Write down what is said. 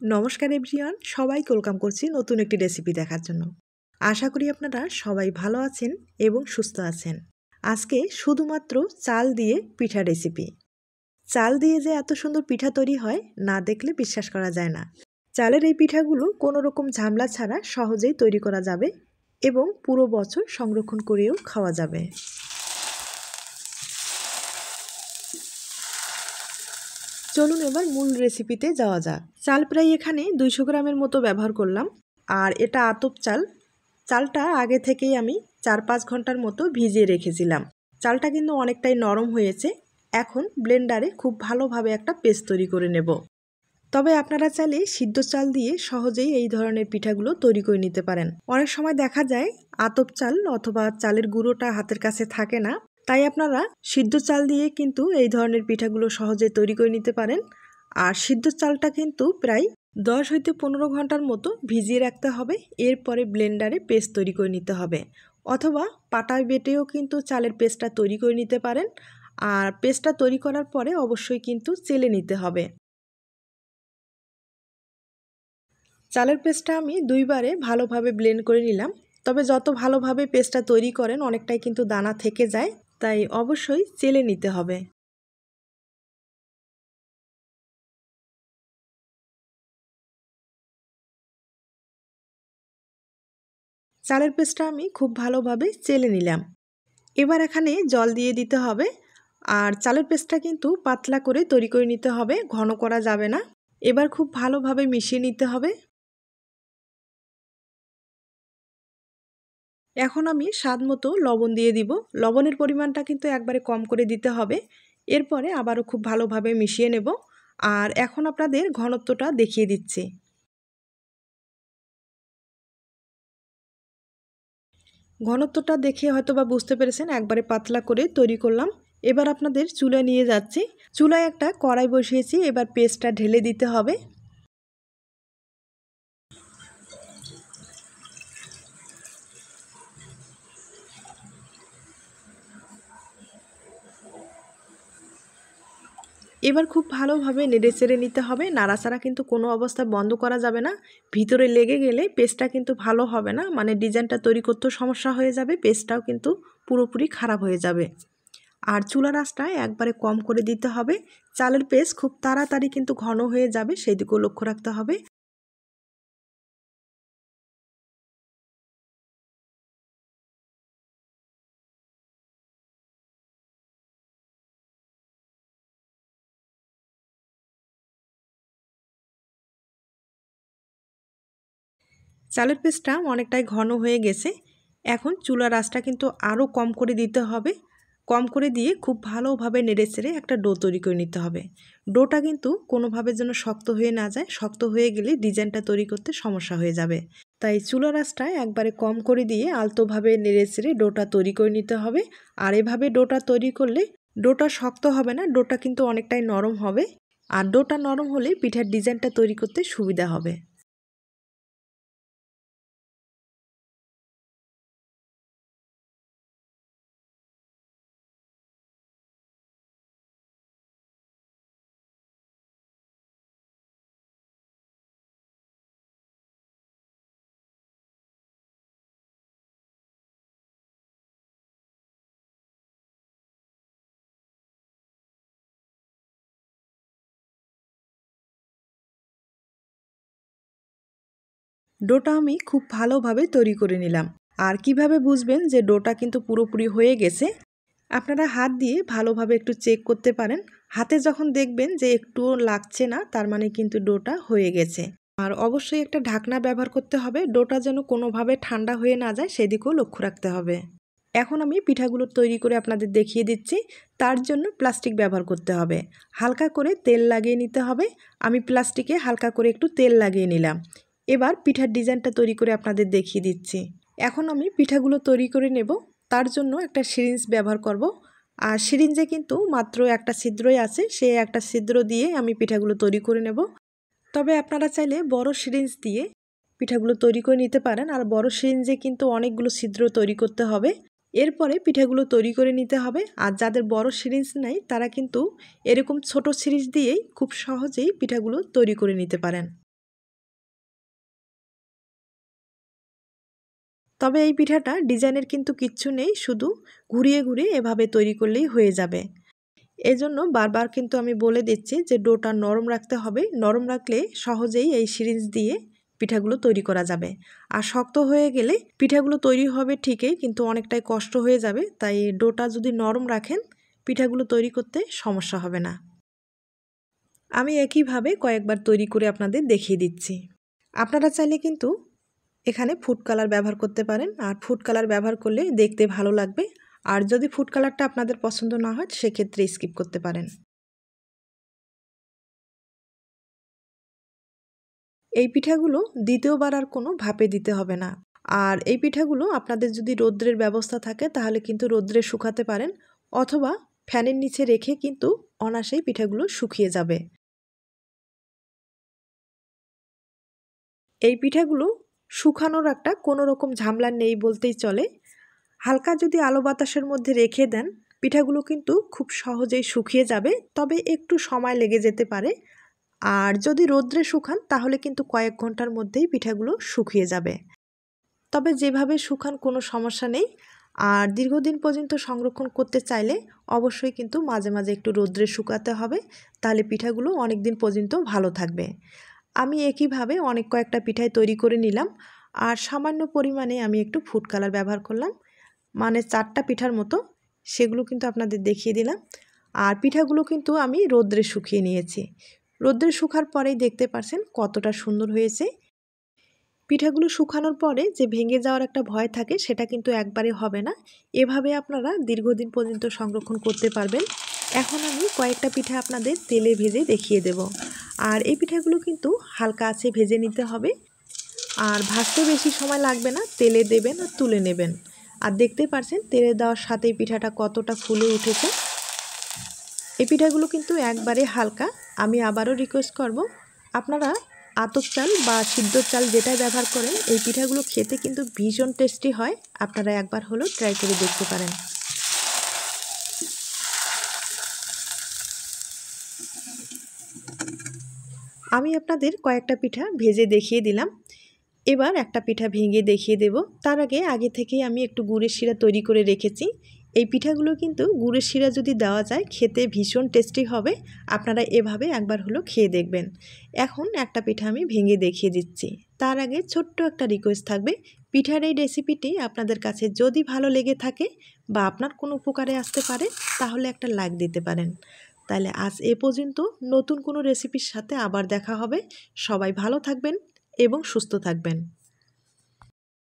নমস্কার এভরিওয়ান, সবাইকে ওয়েলকাম করছি নতুন একটি রেসিপি দেখার জন্য। আশা করি আপনারা সবাই ভালো আছেন এবং সুস্থ আছেন। আজকে শুধুমাত্র চাল দিয়ে পিঠা রেসিপি। চাল দিয়ে যে এত সুন্দর পিঠা তৈরি হয় না দেখলে বিশ্বাস করা যায় না। চালের এই পিঠাগুলো কোনো রকম ঝামেলা ছাড়া সহজেই তৈরি করা যাবে এবং পুরো বছর সংরক্ষণ করেও খাওয়া যাবে। চলুন এবার মূল রেসিপিতে যাওয়া যাক। চাল প্রায় এখানে 200 গ্রামের মতো ব্যবহার করলাম। আর এটা আতপ চাল। চালটা আগে থেকেই আমি 4-5 ঘন্টার মতো ভিজিয়ে রেখেছিলাম। চালটা কিন্তু অনেকটাই নরম হয়েছে। এখন ব্লেন্ডারে খুব ভালোভাবে একটা পেস্ট তৈরি করে নেব। তবে আপনারা চাইলে সিদ্ধ চাল দিয়ে সহজেই এই ধরনের পিঠাগুলো তৈরি করে নিতে পারেন। অনেক সময় দেখা যায় আতপ চাল অথবা চালের গুঁড়োটা হাতের কাছে থাকে না, তাই আপনারা সিদ্ধ চাল দিয়ে কিন্তু এই ধরনের পিঠাগুলো সহজে তৈরি করে নিতে পারেন। আর সিদ্ধ চালটা কিন্তু প্রায় 10 হইতে 15 ঘন্টার মতো ভিজিয়ে রাখতে হবে। এরপরে ব্লেন্ডারে পেস্ট তৈরি করে নিতে হবে, অথবা পাটায় বেটেও কিন্তু চালের পেস্টটা তৈরি করে নিতে পারেন। আর পেস্টটা তৈরি করার পরে অবশ্যই কিন্তু চেলে নিতে হবে। চালের পেস্টটা আমি 2 বারে ভালোভাবে ব্লেন্ড করে নিলাম। তবে যত ভালোভাবে পেস্টটা তৈরি করেন অনেকটাই কিন্তু দানা থেকে যায়, তাই অবশ্যই চেলে নিতে হবে। চালের পেস্টটা আমি খুব ভালোভাবে চেলে নিলাম। এবার এখানে জল দিয়ে দিতে হবে। আর চালের পেস্টটা কিন্তু পাতলা করে তৈরি করে নিতে হবে, ঘন করা যাবে না। এবার খুব ভালোভাবে মিশিয়ে নিতে হবে। এখন আমি স্বাদ মতো লবণ দিয়ে দিব। লবণের পরিমাণটা কিন্তু একবারে কম করে দিতে হবে। এরপরে আবারও খুব ভালোভাবে মিশিয়ে নেব। আর এখন আপনাদের ঘনত্বটা দেখিয়ে দিচ্ছি। ঘনত্বটা দেখে হয়তো বা বুঝতে পেরেছেন, একবারে পাতলা করে তৈরি করলাম। এবার আপনাদের চুলায় নিয়ে যাচ্ছি। চুলায় একটা কড়াই বসিয়েছি, এবার পেস্টটা ঢেলে দিতে হবে। এবার খুব ভালোভাবে নেড়েচেড়ে নিতে হবে। নাড়াচাড়া কিন্তু কোনো অবস্থায় বন্ধ করা যাবে না। ভিতরে লেগে গেলে পেস্টটা কিন্তু ভালো হবে না, মানে ডিজাইনটা তৈরি করতেও সমস্যা হয়ে যাবে, পেস্টটাও কিন্তু পুরোপুরি খারাপ হয়ে যাবে। আর চুলার আঁচটা একবারে কম করে দিতে হবে। চালের পেস্ট খুব তাড়াতাড়ি কিন্তু ঘন হয়ে যাবে, সেই দিকেও লক্ষ্য রাখতে হবে। চালের পেস্টটা অনেকটাই ঘন হয়ে গেছে। এখন চুলার আঁচটা কিন্তু আরও কম করে দিতে হবে। কম করে দিয়ে খুব ভালোভাবে নেড়েচেড়ে একটা ডো তৈরি করে নিতে হবে। ডোটা কিন্তু কোনোভাবে যেন শক্ত হয়ে না যায়, শক্ত হয়ে গেলে ডিজাইনটা তৈরি করতে সমস্যা হয়ে যাবে। তাই চুলার আঁচটা একবারে কম করে দিয়ে আলতোভাবে নেড়েচেড়ে ডোটা তৈরি করে নিতে হবে। আর এভাবে ডোটা তৈরি করলে ডোটা শক্ত হবে না, ডোটা কিন্তু অনেকটাই নরম হবে। আর ডোটা নরম হলে পিঠার ডিজাইনটা তৈরি করতে সুবিধা হবে। ডোটা আমি খুব ভালোভাবে তৈরি করে নিলাম। আর কিভাবে বুঝবেন যে ডোটা কিন্তু পুরোপুরি হয়ে গেছে? আপনারা হাত দিয়ে ভালোভাবে একটু চেক করতে পারেন। হাতে যখন দেখবেন যে একটুও লাগছে না, তার মানে কিন্তু ডোটা হয়ে গেছে। আর অবশ্যই একটা ঢাকনা ব্যবহার করতে হবে, ডোটা যেন কোনোভাবে ঠান্ডা হয়ে না যায় সেদিকেও লক্ষ্য রাখতে হবে। এখন আমি পিঠাগুলো তৈরি করে আপনাদের দেখিয়ে দিচ্ছি। তার জন্য প্লাস্টিক ব্যবহার করতে হবে। হালকা করে তেল লাগিয়ে নিতে হবে। আমি প্লাস্টিকে হালকা করে একটু তেল লাগিয়ে নিলাম। এবার পিঠার ডিজাইনটা তৈরি করে আপনাদের দেখিয়ে দিচ্ছি। এখন আমি পিঠাগুলো তৈরি করে নেব। তার জন্য একটা সিরিঞ্জ ব্যবহার করব। আর সিরিঞ্জে কিন্তু মাত্র একটা ছিদ্রই আছে, সেই একটা ছিদ্র দিয়ে আমি পিঠাগুলো তৈরি করে নেব। তবে আপনারা চাইলে বড় সিরিঞ্জ দিয়ে পিঠাগুলো তৈরি করে নিতে পারেন। আর বড় সিরিঞ্জে কিন্তু অনেকগুলো ছিদ্র তৈরি করতে হবে। এরপরে পিঠাগুলো তৈরি করে নিতে হবে। আর যাদের বড় সিরিঞ্জ নাই তারা কিন্তু এরকম ছোট সিরিঞ্জ দিয়েই খুব সহজেই পিঠাগুলো তৈরি করে নিতে পারেন। তবে এই পিঠাটা ডিজাইনের কিন্তু কিচ্ছু নেই, শুধু ঘুরিয়ে ঘুরিয়ে এভাবে তৈরি করলেই হয়ে যাবে। এজন্য বারবার কিন্তু আমি বলে দিচ্ছি যে ডোটা নরম রাখতে হবে, নরম রাখলে সহজেই এই সিরিঞ্জ দিয়ে পিঠাগুলো তৈরি করা যাবে। আর শক্ত হয়ে গেলে পিঠাগুলো তৈরি হবে ঠিকই, কিন্তু অনেকটাই কষ্ট হয়ে যাবে। তাই ডোটা যদি নরম রাখেন পিঠাগুলো তৈরি করতে সমস্যা হবে না। আমি একইভাবে কয়েকবার তৈরি করে আপনাদের দেখিয়ে দিচ্ছি। আপনারা চাইলে কিন্তু এখানে ফুড কালার ব্যবহার করতে পারেন, আর ফুড কালার ব্যবহার করলে দেখতে ভালো লাগবে। আর যদি ফুড কালারটা আপনাদের পছন্দ না হয় সেক্ষেত্রে স্কিপ করতে পারেন। এই পিঠাগুলো দ্বিতীয়বার আর কোনো ভাপে দিতে হবে না। আর এই পিঠাগুলো আপনাদের যদি রৌদ্রের ব্যবস্থা থাকে তাহলে কিন্তু রৌদ্রে শুকাতে পারেন, অথবা ফ্যানের নিচে রেখে কিন্তু অনায়াসেই পিঠাগুলো শুকিয়ে যাবে। এই পিঠাগুলো শুকানোর একটা কোনো রকম ঝামেলা নেই বলতেই চলে। হালকা যদি আলো বাতাসের মধ্যে রেখে দেন পিঠাগুলো কিন্তু খুব সহজেই শুকিয়ে যাবে, তবে একটু সময় লেগে যেতে পারে। আর যদি রৌদ্রে শুকান তাহলে কিন্তু কয়েক ঘন্টার মধ্যেই পিঠাগুলো শুকিয়ে যাবে। তবে যেভাবে শুকান কোনো সমস্যা নেই। আর দীর্ঘদিন পর্যন্ত সংরক্ষণ করতে চাইলে অবশ্যই কিন্তু মাঝে মাঝে একটু রৌদ্রে শুকাতে হবে, তাহলে পিঠাগুলো অনেক দিন পর্যন্ত ভালো থাকবে। আমি একইভাবে অনেক কয়েকটা পিঠাই তৈরি করে নিলাম, আর সামান্য পরিমাণে আমি একটু ফুড কালার ব্যবহার করলাম, মানে 4টা পিঠার মতো। সেগুলো কিন্তু আপনাদের দেখিয়ে দিলাম। আর পিঠাগুলো কিন্তু আমি রৌদ্রে শুকিয়ে নিয়েছি। রৌদ্রে শুকার পরেই দেখতে পাচ্ছেন কতটা সুন্দর হয়েছে। পিঠাগুলো শুকানোর পরে যে ভেঙে যাওয়ার একটা ভয় থাকে সেটা কিন্তু একবারে হবে না। এভাবে আপনারা দীর্ঘদিন পর্যন্ত সংরক্ষণ করতে পারবেন। এখন আমি কয়েকটা পিঠা আপনাদের তেলে ভেজে দেখিয়ে দেব। আর এই পিঠাগুলো কিন্তু হালকা আঁচে ভেজে নিতে হবে, আর ভাজতে বেশি সময় লাগবে না। তেলে দেবেন আর তুলে নেবেন। আর দেখতেই পাচ্ছেন তেলে দেওয়ার সাথেই পিঠাটা কতটা ফুলে উঠেছে। এই পিঠাগুলো কিন্তু একবারে হালকা। আমি আবারও রিকোয়েস্ট করব, আপনারা আতপ চাল বা সিদ্ধ চাল যেটাই ব্যবহার করেন এই পিঠাগুলো খেতে কিন্তু ভীষণ টেস্টি হয়। আপনারা একবার হলেও ট্রাই করে দেখতে পারেন। আমি আপনাদের কয়েকটা পিঠা ভেজে দেখিয়ে দিলাম। এবার একটা পিঠা ভেঙে দেখিয়ে দেব। তার আগে থেকেই আমি একটু গুড়ের শিরা তৈরি করে রেখেছি। এই পিঠাগুলো কিন্তু গুড়ের শিরা যদি দেওয়া যায় খেতে ভীষণ টেস্টি হবে। আপনারা এভাবে একবার হলো খেয়ে দেখবেন। এখন একটা পিঠা আমি ভেঙে দেখিয়ে দিচ্ছি। তার আগে ছোট্ট একটা রিকোয়েস্ট থাকবে, পিঠার এই রেসিপিটি আপনাদের কাছে যদি ভালো লেগে থাকে বা আপনার কোনো উপকারে আসতে পারে তাহলে একটা লাইক দিতে পারেন। তাহলে আজ এ পর্যন্ত, নতুন কোনো রেসিপির সাথে আবার দেখা হবে। সবাই ভালো থাকবেন এবং সুস্থ থাকবেন।